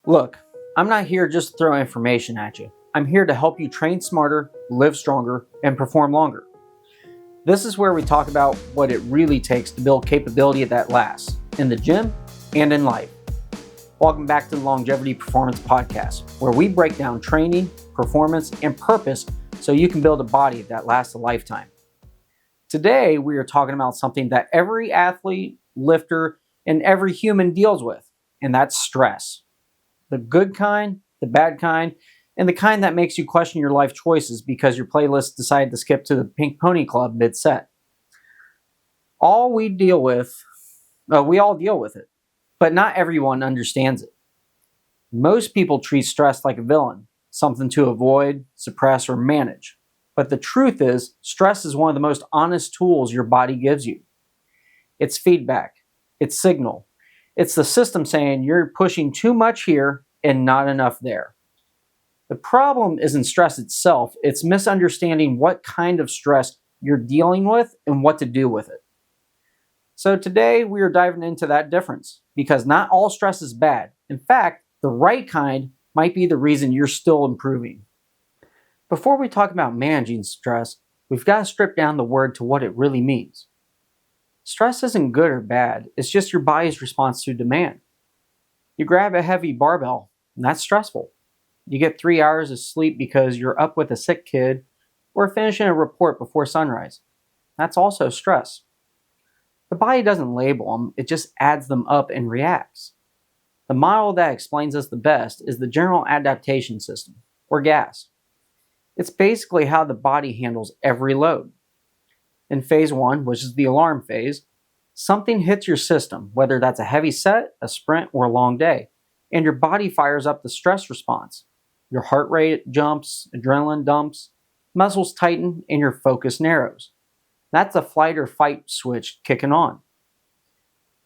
Look, I'm not here just to throw information at you. I'm here to help you train smarter, live stronger, and perform longer. This is where we talk about what it really takes to build capability that lasts, in the gym and in life. Welcome back to the Longevity Performance Podcast, where we break down training, performance, and purpose so you can build a body that lasts a lifetime. Today, we are talking about something that every athlete, lifter, and every human deals with, and that's stress. The good kind, the bad kind, and the kind that makes you question your life choices because your playlist decided to skip to the Pink Pony Club mid-set. We all deal with it, but not everyone understands it. Most people treat stress like a villain, something to avoid, suppress, or manage. But the truth is, stress is one of the most honest tools your body gives you. It's feedback. It's signal. It's the system saying you're pushing too much here and not enough there. The problem isn't stress itself. It's misunderstanding what kind of stress you're dealing with and what to do with it. So today we are diving into that difference because not all stress is bad. In fact, the right kind might be the reason you're still improving. Before we talk about managing stress, we've got to strip down the word to what it really means. Stress isn't good or bad, it's just your body's response to demand. You grab a heavy barbell, and that's stressful. You get 3 hours of sleep because you're up with a sick kid, or finishing a report before sunrise. That's also stress. The body doesn't label them, it just adds them up and reacts. The model that explains this the best is the General Adaptation System, or GAS. It's basically how the body handles every load. In phase 1, which is the alarm phase, something hits your system, whether that's a heavy set, a sprint, or a long day, and your body fires up the stress response. Your heart rate jumps, adrenaline dumps, muscles tighten, and your focus narrows. That's a flight or fight switch kicking on.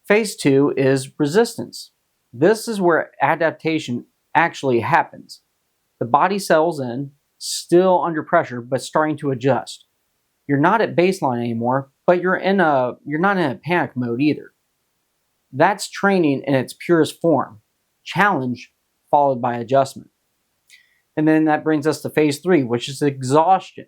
Phase 2 is resistance. This is where adaptation actually happens. The body settles in, still under pressure, but starting to adjust. You're not at baseline anymore, but you're not in a panic mode either. That's training in its purest form. Challenge followed by adjustment. And then that brings us to phase 3, which is exhaustion.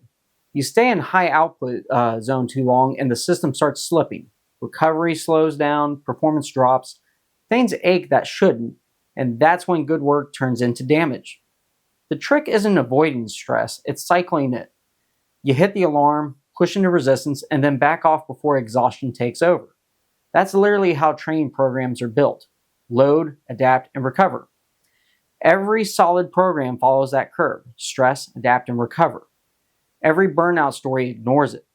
You stay in high output zone too long and the system starts slipping. Recovery slows down, performance drops, things ache that shouldn't, and that's when good work turns into damage. The trick isn't avoiding stress, it's cycling it. You hit the alarm, push into resistance, and then back off before exhaustion takes over. That's literally how training programs are built. Load, adapt, and recover. Every solid program follows that curve. Stress, adapt, and recover. Every burnout story ignores it.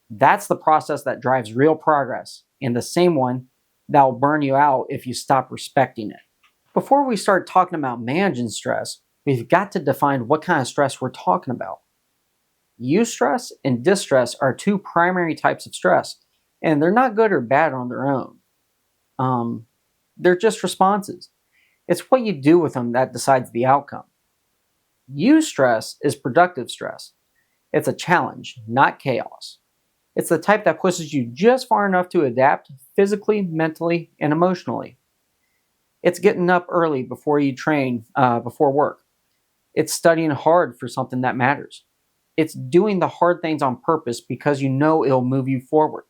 That's the process that drives real progress, and the same one that will burn you out if you stop respecting it. Before we start talking about managing stress, we've got to define what kind of stress we're talking about. Eustress and distress are two primary types of stress, and they're not good or bad on their own. They're just responses. It's what you do with them that decides the outcome. Eustress is productive stress. It's a challenge, not chaos. It's the type that pushes you just far enough to adapt physically, mentally, and emotionally. It's getting up early before you train, before work. It's studying hard for something that matters. It's doing the hard things on purpose because you know it'll move you forward.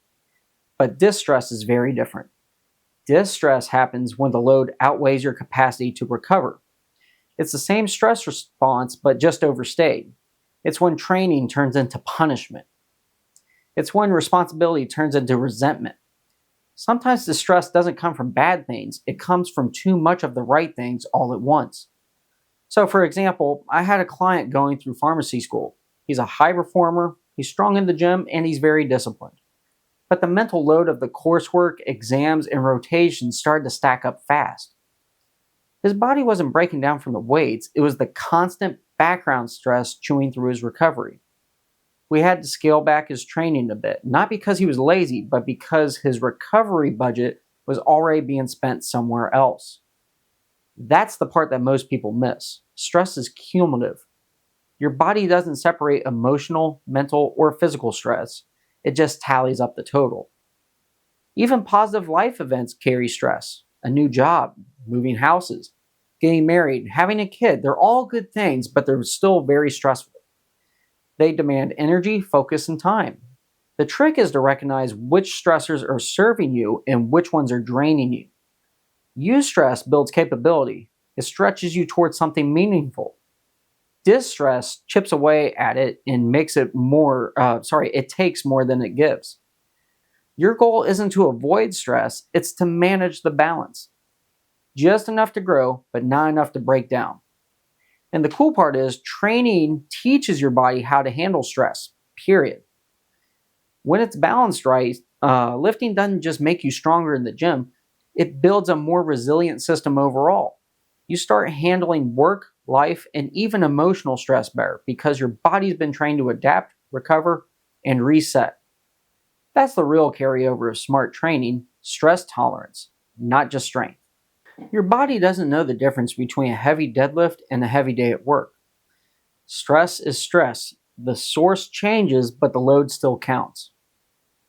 But distress is very different. Distress happens when the load outweighs your capacity to recover. It's the same stress response, but just overstayed. It's when training turns into punishment. It's when responsibility turns into resentment. Sometimes the stress doesn't come from bad things. It comes from too much of the right things all at once. So for example, I had a client going through pharmacy school. He's a high performer, he's strong in the gym, and he's very disciplined. But the mental load of the coursework, exams, and rotations started to stack up fast. His body wasn't breaking down from the weights, it was the constant background stress chewing through his recovery. We had to scale back his training a bit, not because he was lazy, but because his recovery budget was already being spent somewhere else. That's the part that most people miss. Stress is cumulative. Your body doesn't separate emotional, mental, or physical stress. It just tallies up the total. Even positive life events carry stress. A new job, moving houses, getting married, having a kid, they're all good things, but they're still very stressful. They demand energy, focus, and time. The trick is to recognize which stressors are serving you and which ones are draining you. Eustress builds capability. It stretches you towards something meaningful. Distress chips away at it and makes it it takes more than it gives. Your goal isn't to avoid stress, it's to manage the balance. Just enough to grow, but not enough to break down. And the cool part is, training teaches your body how to handle stress, period. When it's balanced right, lifting doesn't just make you stronger in the gym, it builds a more resilient system overall. You start handling work, life, and even emotional stress better because your body's been trained to adapt, recover, and reset. That's the real carryover of smart training: stress tolerance, not just strength. Your body doesn't know the difference between a heavy deadlift and a heavy day at work. Stress is stress. The source changes, but the load still counts.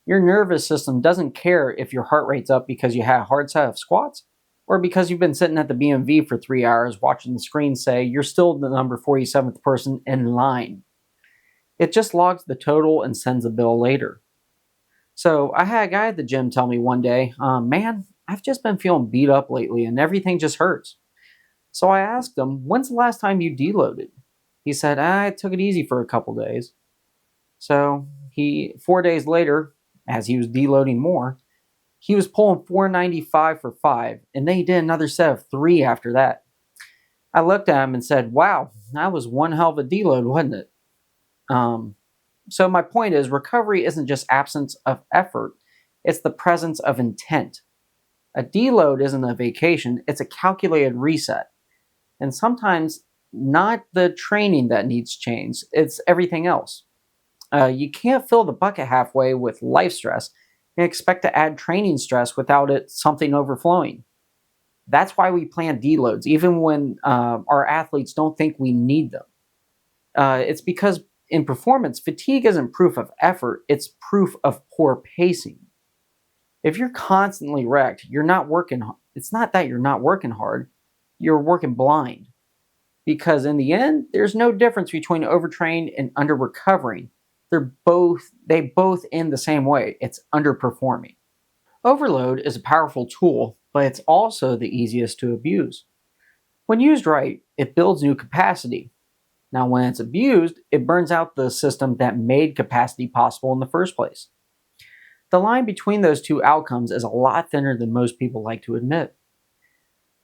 Your nervous system doesn't care if your heart rate's up because you had a hard set of squats or because you've been sitting at the BMV for 3 hours watching the screen say you're still the number 47th person in line. It just logs the total and sends a bill later. So I had a guy at the gym tell me one day, man, I've just been feeling beat up lately and everything just hurts. So I asked him, when's the last time you deloaded? He said, I took it easy for a couple days. So 4 days later, as he was deloading more, he was pulling 495 for 5, and then he did another set of 3 after that. I looked at him and said, wow, that was one hell of a deload, wasn't it? So my point is, recovery isn't just absence of effort, it's the presence of intent. A deload isn't a vacation, it's a calculated reset. And sometimes not the training that needs change, it's everything else. You can't fill the bucket halfway with life stress and expect to add training stress without it something overflowing. That's why we plan deloads, even when our athletes don't think we need them. It's because in performance, fatigue isn't proof of effort, it's proof of poor pacing. If you're constantly wrecked, you're not working. It's not that you're not working hard, you're working blind. Because in the end, there's no difference between overtrained and under recovering. They both end the same way. It's underperforming. Overload is a powerful tool, but it's also the easiest to abuse. When used right, it builds new capacity. Now, when it's abused, it burns out the system that made capacity possible in the first place. The line between those two outcomes is a lot thinner than most people like to admit.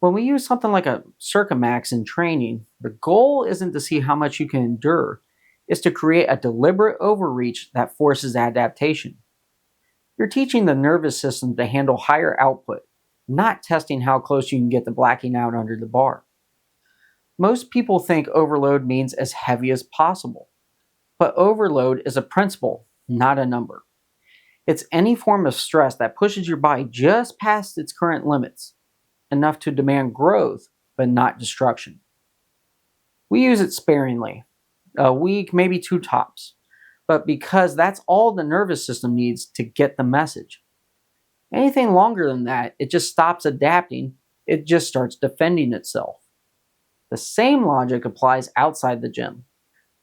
When we use something like a Circumax in training, the goal isn't to see how much you can endure, it's to create a deliberate overreach that forces adaptation. You're teaching the nervous system to handle higher output, not testing how close you can get to blacking out under the bar. Most people think overload means as heavy as possible, but overload is a principle, not a number. It's any form of stress that pushes your body just past its current limits, enough to demand growth, but not destruction. We use it sparingly, a week, maybe 2 tops, but because that's all the nervous system needs to get the message. Anything longer than that, it just stops adapting, it just starts defending itself. The same logic applies outside the gym.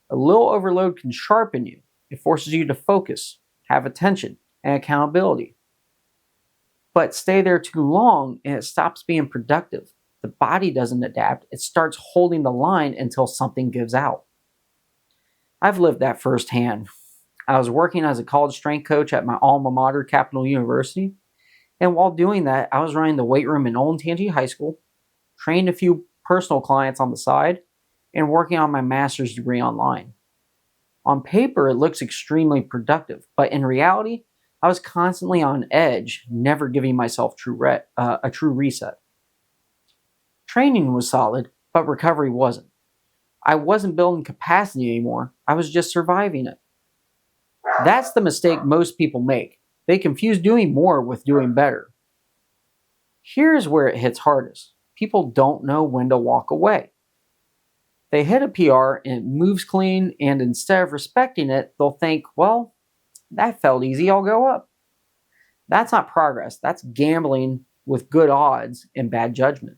A little overload can sharpen you. It forces you to focus, have attention, and accountability. But stay there too long and it stops being productive. The body doesn't adapt. It starts holding the line until something gives out. I've lived that firsthand. I was working as a college strength coach at my alma mater, Capital University. And while doing that, I was running the weight room in Olentangy High School, trained a few personal clients on the side, and working on my master's degree online. On paper, it looks extremely productive, but in reality, I was constantly on edge, never giving myself a true reset. Training was solid, but recovery wasn't. I wasn't building capacity anymore, I was just surviving it. That's the mistake most people make. They confuse doing more with doing better. Here's where it hits hardest. People don't know when to walk away. They hit a PR and it moves clean, and instead of respecting it, they'll think, well, that felt easy, I'll go up. That's not progress. That's gambling with good odds and bad judgment.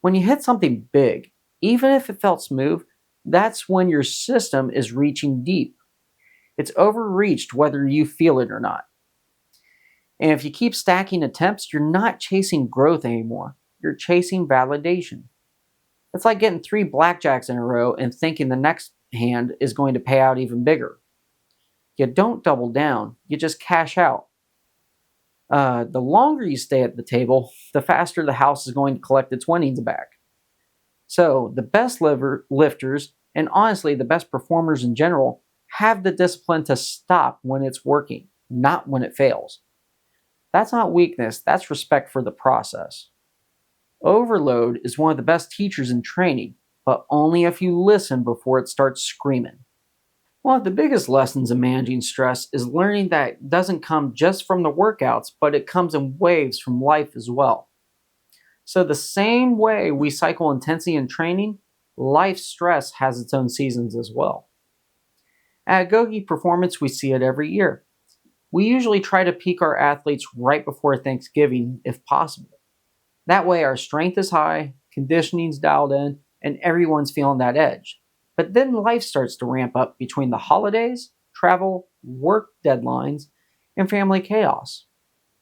When you hit something big, even if it felt smooth, that's when your system is reaching deep. It's overreached whether you feel it or not. And if you keep stacking attempts, you're not chasing growth anymore. You're chasing validation. It's like getting 3 blackjacks in a row and thinking the next hand is going to pay out even bigger. You don't double down, you just cash out. The longer you stay at the table, the faster the house is going to collect its winnings back. So, the best lifters, and honestly the best performers in general, have the discipline to stop when it's working, not when it fails. That's not weakness, that's respect for the process. Overload is one of the best teachers in training, but only if you listen before it starts screaming. One of the biggest lessons in managing stress is learning that it doesn't come just from the workouts, but it comes in waves from life as well. So, the same way we cycle intensity in training, life stress has its own seasons as well. At Agoge Performance, we see it every year. We usually try to peak our athletes right before Thanksgiving if possible. That way, our strength is high, conditioning's dialed in, and everyone's feeling that edge. But then life starts to ramp up between the holidays, travel, work deadlines, and family chaos.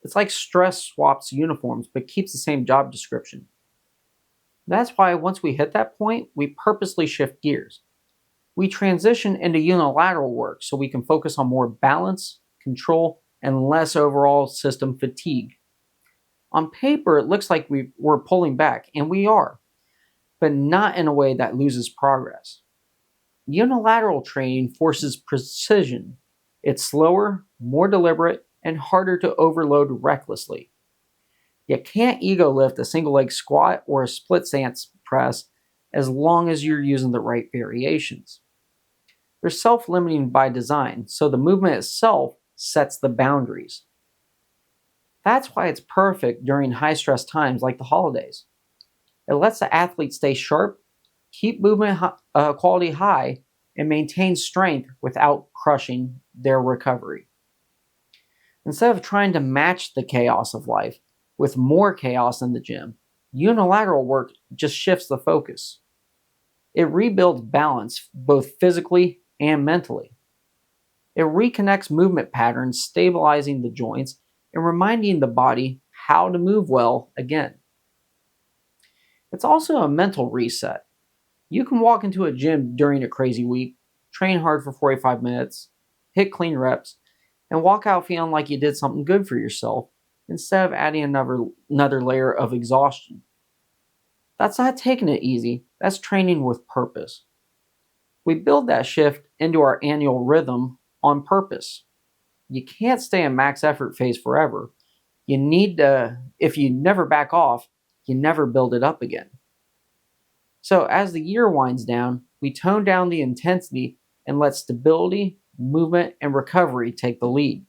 It's like stress swaps uniforms but keeps the same job description. That's why once we hit that point, we purposely shift gears. We transition into unilateral work so we can focus on more balance, control, and less overall system fatigue. On paper, it looks like we're pulling back, and we are, but not in a way that loses progress. Unilateral training forces precision. It's slower, more deliberate, and harder to overload recklessly. You can't ego lift a single leg squat or a split stance press as long as you're using the right variations. They're self limiting by design, so the movement itself sets the boundaries. That's why it's perfect during high stress times like the holidays. It lets the athlete stay sharp, keep movement quality high, and maintain strength without crushing their recovery. Instead of trying to match the chaos of life with more chaos in the gym, unilateral work just shifts the focus. It rebuilds balance both physically and mentally. It reconnects movement patterns, stabilizing the joints and reminding the body how to move well again. It's also a mental reset. You can walk into a gym during a crazy week, train hard for 45 minutes, hit clean reps, and walk out feeling like you did something good for yourself instead of adding another layer of exhaustion. That's not taking it easy, that's training with purpose. We build that shift into our annual rhythm on purpose. You can't stay in max effort phase forever. If you never back off, you never build it up again. So as the year winds down, we tone down the intensity and let stability, movement, and recovery take the lead.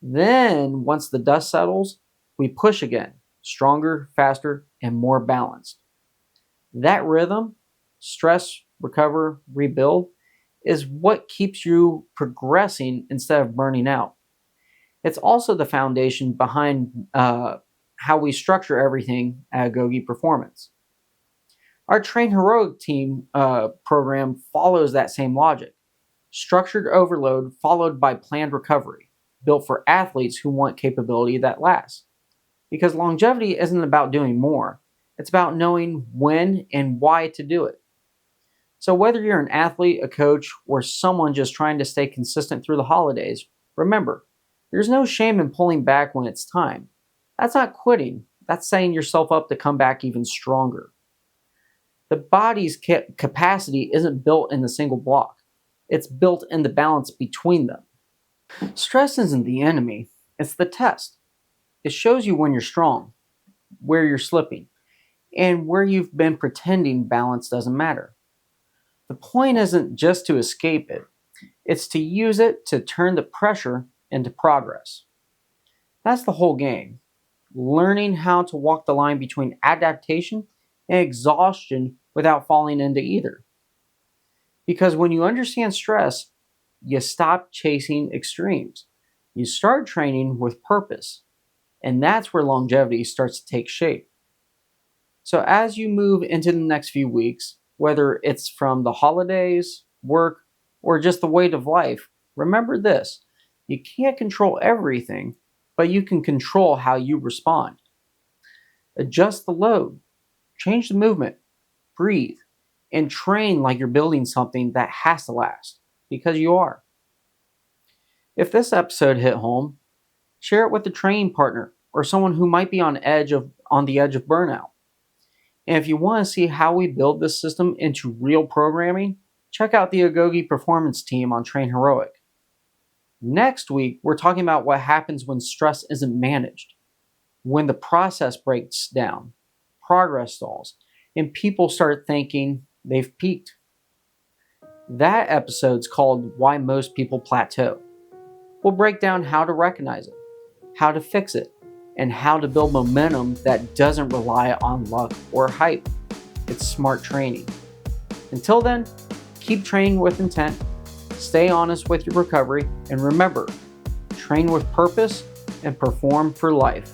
Then, once the dust settles, we push again, stronger, faster, and more balanced. That rhythm, stress, recover, rebuild, is what keeps you progressing instead of burning out. It's also the foundation behind how we structure everything at Agoge Performance. Our Train Heroic team program follows that same logic. Structured overload followed by planned recovery, built for athletes who want capability that lasts. Because longevity isn't about doing more, it's about knowing when and why to do it. So whether you're an athlete, a coach, or someone just trying to stay consistent through the holidays, remember, there's no shame in pulling back when it's time. That's not quitting, that's setting yourself up to come back even stronger. The body's capacity isn't built in the single block. It's built in the balance between them. Stress isn't the enemy, it's the test. It shows you when you're strong, where you're slipping, and where you've been pretending balance doesn't matter. The point isn't just to escape it, it's to use it to turn the pressure into progress. That's the whole game. Learning how to walk the line between adaptation and exhaustion without falling into either. Because when you understand stress, you stop chasing extremes. You start training with purpose. And that's where longevity starts to take shape. So as you move into the next few weeks, whether it's from the holidays, work, or just the weight of life, remember this: you can't control everything, but you can control how you respond. Adjust the load, change the movement, breathe, and train like you're building something that has to last, because you are. If this episode hit home, share it with a training partner or someone who might be on the edge of burnout. And if you want to see how we build this system into real programming, check out the Agoge performance team on Train Heroic. Next week, we're talking about what happens when stress isn't managed, when the process breaks down, progress stalls, and people start thinking they've peaked. That episode's called Why Most People Plateau. We'll break down how to recognize it, how to fix it, and how to build momentum that doesn't rely on luck or hype. It's smart training. Until then, keep training with intent, stay honest with your recovery, and remember, train with purpose and perform for life.